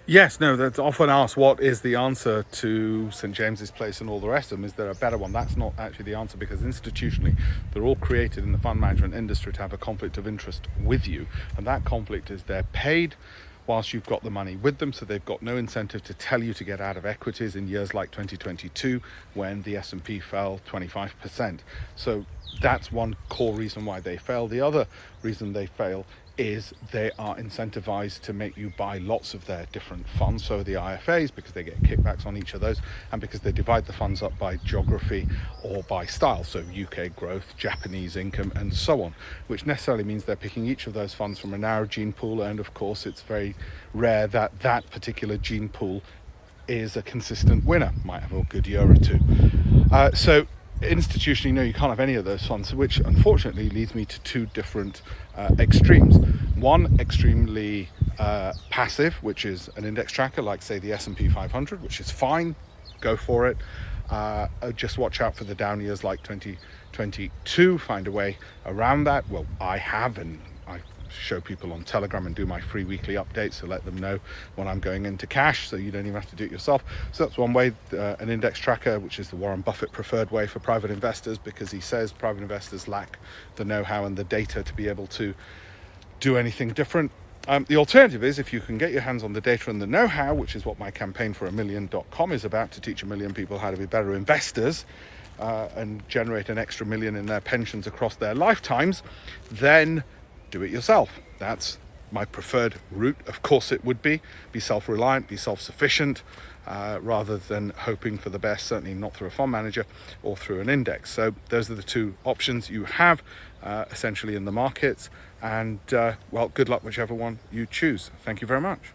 Yes, no, that's often asked what is the answer to St. James's Place and all the rest of them. Is there a better one? That's not actually the answer, because institutionally they're all created in the fund management industry to have a conflict of interest with you, and that conflict is they're paid whilst you've got the money with them, so they've got no incentive to tell you to get out of equities in years like 2022 when the S&P fell 25%. So that's one core reason why they fail. The other reason they fail is they are incentivized to make you buy lots of their different funds, so the IFAs, because they get kickbacks on each of those, and because they divide the funds up by geography or by style, so UK growth, Japanese income, and so on, which necessarily means they're picking each of those funds from a narrow gene pool, and of course it's very rare that that particular gene pool is a consistent winner. Might have a good year or two. So institutionally, no, you can't have any of those funds, which unfortunately leads me to two different extremes. One, extremely passive, which is an index tracker like, say, the S&P 500, which is fine, go for it. Just watch out for the down years like 2022, find a way around that. Well, I have, and I show people on Telegram and do my free weekly updates to let them know when I'm going into cash, so you don't even have to do it yourself. So that's one way, an index tracker, which is the Warren Buffett preferred way for private investors, because he says private investors lack the know-how and the data to be able to do anything different. The alternative is, if you can get your hands on the data and the know-how, which is what my campaign for $1million.com is about, to teach 1 million people how to be better investors and generate an extra $1 million in their pensions across their lifetimes, then do it yourself. That's my preferred route. Of course it would be self-reliant, be self-sufficient, rather than hoping for the best, certainly not through a fund manager or through an index. So those are the two options you have essentially in the markets, and well, good luck whichever one you choose. Thank you very much.